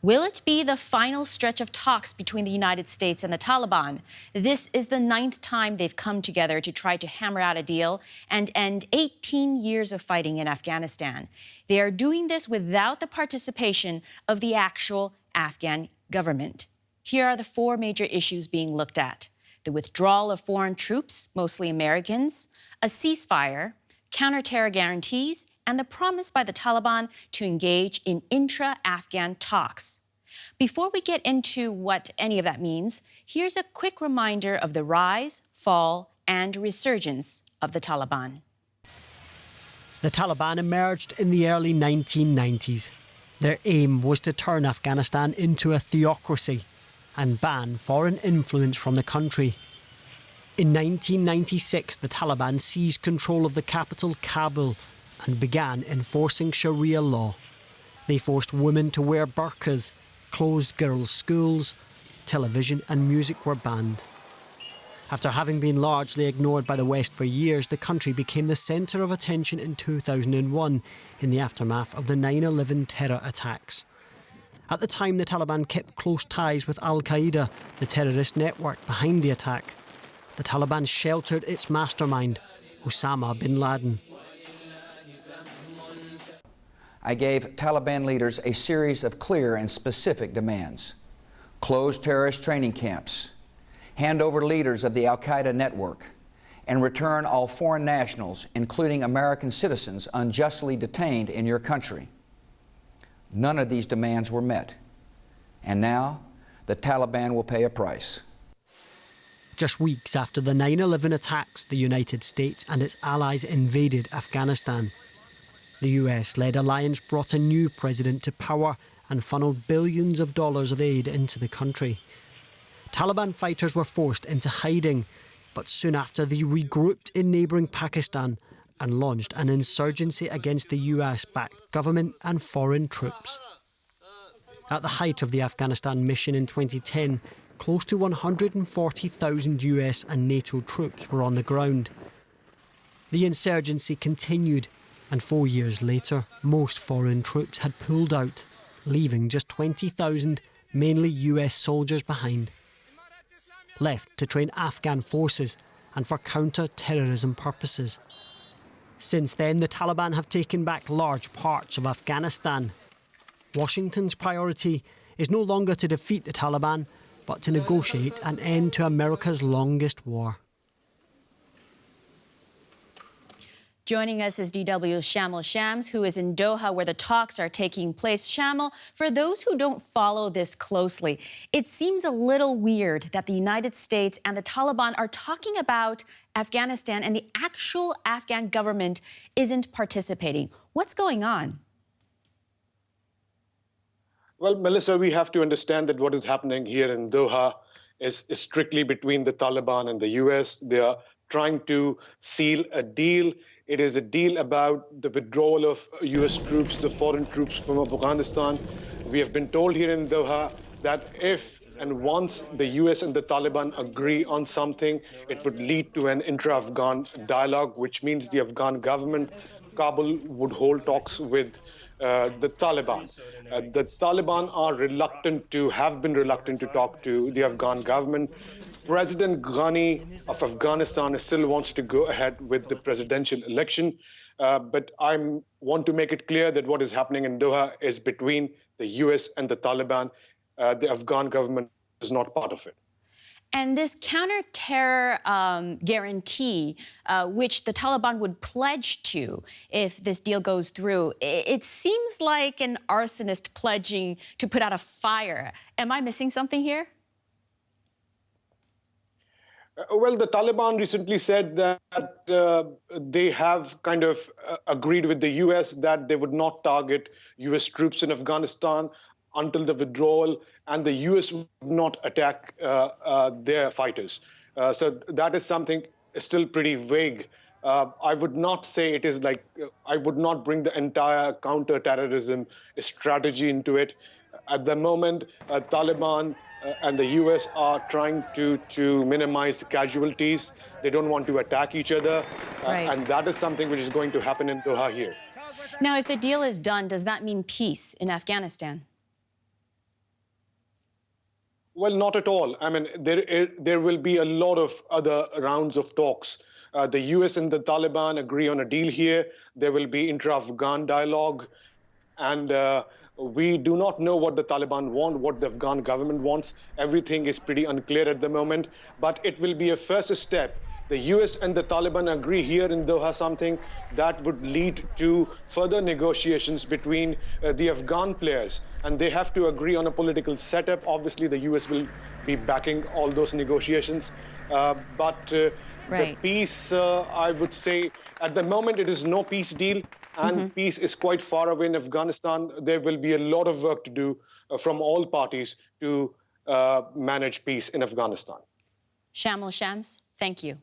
Will it be the final stretch of talks between the United States and the Taliban? This is the 9th time they've come together to try to hammer out a deal and end 18 years of fighting in Afghanistan. They are doing this without the participation of the actual Afghan government. Here are the 4 major issues being looked at: the withdrawal of foreign troops, mostly Americans, a ceasefire, counter-terror guarantees, and the promise by the Taliban to engage in intra-Afghan talks. Before we get into what any of that means, here's a quick reminder of the rise, fall, and resurgence of the Taliban. The Taliban emerged in the early 1990s. Their aim was to turn Afghanistan into a theocracy and ban foreign influence from the country. In 1996, the Taliban seized control of the capital, Kabul, and began enforcing Sharia law. They forced women to wear burqas, closed girls' schools, television and music were banned. After having been largely ignored by the West for years, the country became the centre of attention in 2001 in the aftermath of the 9/11 terror attacks. At the time, the Taliban kept close ties with Al-Qaeda, the terrorist network behind the attack. The Taliban sheltered its mastermind, Osama bin Laden. I gave Taliban leaders a series of clear and specific demands: close terrorist training camps, hand over leaders of the Al-Qaeda network, and return all foreign nationals, including American citizens unjustly detained in your country. None of these demands were met, and now the Taliban will pay a price. Just weeks after the 9/11 attacks, the United States and its allies invaded Afghanistan. The US-led alliance brought a new president to power and funneled billions of dollars of aid into the country. Taliban fighters were forced into hiding, but soon after they regrouped in neighbouring Pakistan and launched an insurgency against the US-backed government and foreign troops. At the height of the Afghanistan mission in 2010, close to 140,000 US and NATO troops were on the ground. The insurgency continued, and 4 years later, most foreign troops had pulled out, leaving just 20,000, mainly US soldiers behind, left to train Afghan forces and for counter-terrorism purposes. Since then, the Taliban have taken back large parts of Afghanistan. Washington's priority is no longer to defeat the Taliban, but to negotiate an end to America's longest war. Joining us is DW's Shamal Shams, who is in Doha, where the talks are taking place. Shamal, for those who don't follow this closely, it seems a little weird that the United States and the Taliban are talking about Afghanistan and the actual Afghan government isn't participating. What's going on? Well, Melissa, we have to understand that what is happening here in Doha is strictly between the Taliban and the US. They are trying to seal a deal. It is a deal about the withdrawal of US troops, the foreign troops from Afghanistan. We have been told here in Doha that if and once the US and the Taliban agree on something, it would lead to an intra-Afghan dialogue, which means the Afghan government, Kabul, would hold talks with the Taliban. The Taliban have been reluctant to talk to the Afghan government. President Ghani of Afghanistan still wants to go ahead with the presidential election. But I want to make it clear that what is happening in Doha is between the US and the Taliban. The Afghan government is not part of it. And this counter-terror guarantee, which the Taliban would pledge to if this deal goes through, it seems like an arsonist pledging to put out a fire. Am I missing something here? Well, the Taliban recently said that they have kind of agreed with the US that they would not target US troops in Afghanistan until the withdrawal, and the US would not attack their fighters. So that is something still pretty vague. I would not say it is like, I would not bring the entire counter-terrorism strategy into it. At the moment, Taliban and the US are trying to minimize the casualties. They don't want to attack each other. Right. And that is something which is going to happen in Doha here. Now, if the deal is done, does that mean peace in Afghanistan? Well, not at all. I mean, there will be a lot of other rounds of talks. The US and the Taliban agree on a deal here. There will be intra-Afghan dialogue. And we do not know what the Taliban want, what the Afghan government wants. Everything is pretty unclear at the moment. But it will be a first step. The US and the Taliban agree here in Doha something that would lead to further negotiations between the Afghan players. And they have to agree on a political setup. Obviously, the US will be backing all those negotiations. The peace, I would say, at the moment, it is no peace deal. And peace is quite far away in Afghanistan. There will be a lot of work to do from all parties to manage peace in Afghanistan. Shamil Shams, thank you.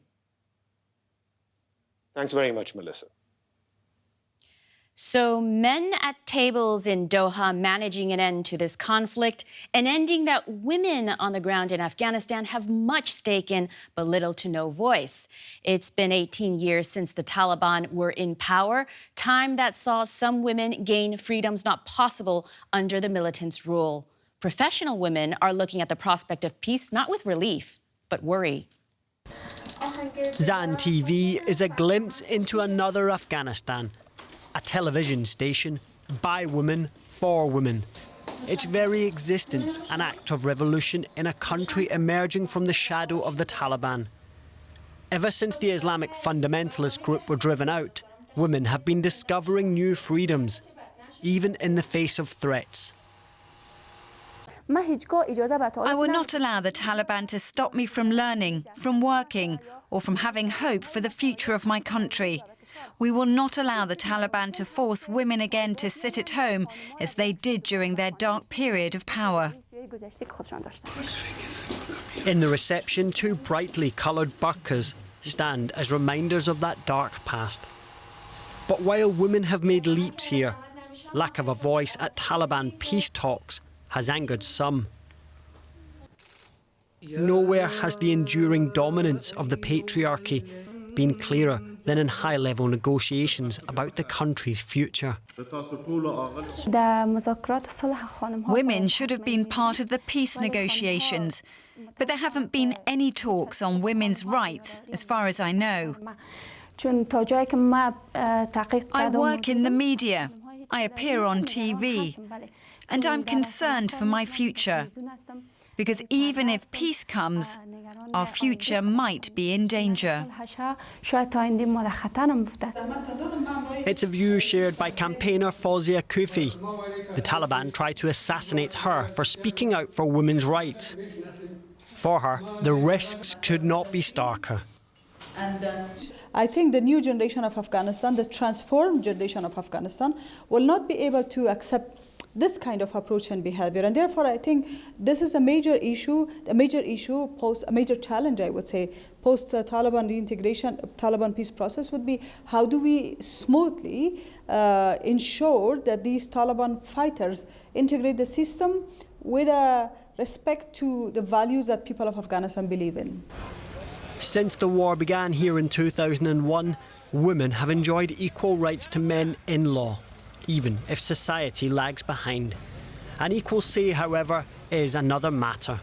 Thanks very much, Melissa. So men at tables in Doha managing an end to this conflict, an ending that women on the ground in Afghanistan have much stake in, but little to no voice. It's been 18 years since the Taliban were in power, time that saw some women gain freedoms not possible under the militants' rule. Professional women are looking at the prospect of peace not with relief, but worry. Zan TV is a glimpse into another Afghanistan. A television station by women, for women. Its very existence an act of revolution in a country emerging from the shadow of the Taliban. Ever since the Islamic fundamentalist group were driven out, women have been discovering new freedoms, even in the face of threats. I will not allow the Taliban to stop me from learning, from working, or from having hope for the future of my country. We will not allow the Taliban to force women again to sit at home as they did during their dark period of power. In the reception, two brightly coloured burqas stand as reminders of that dark past. But while women have made leaps here, lack of a voice at Taliban peace talks has angered some. Nowhere has the enduring dominance of the patriarchy been clearer than in high-level negotiations about the country's future. Women should have been part of the peace negotiations, but there haven't been any talks on women's rights, as far as I know. I work in the media. I appear on TV, and I'm concerned for my future. Because even if peace comes, our future might be in danger. It's a view shared by campaigner Fawzia Kufi. The Taliban tried to assassinate her for speaking out for women's rights. For her, the risks could not be starker. I think the new generation of Afghanistan, the transformed generation of Afghanistan, will not be able to accept this kind of approach and behavior. And therefore, I think this is a major issue, a major challenge, I would say, post-Taliban reintegration, Taliban peace process would be how do we smoothly ensure that these Taliban fighters integrate the system with a respect to the values that people of Afghanistan believe in. Since the war began here in 2001, women have enjoyed equal rights to men in law, even if society lags behind. An equal say, however, is another matter.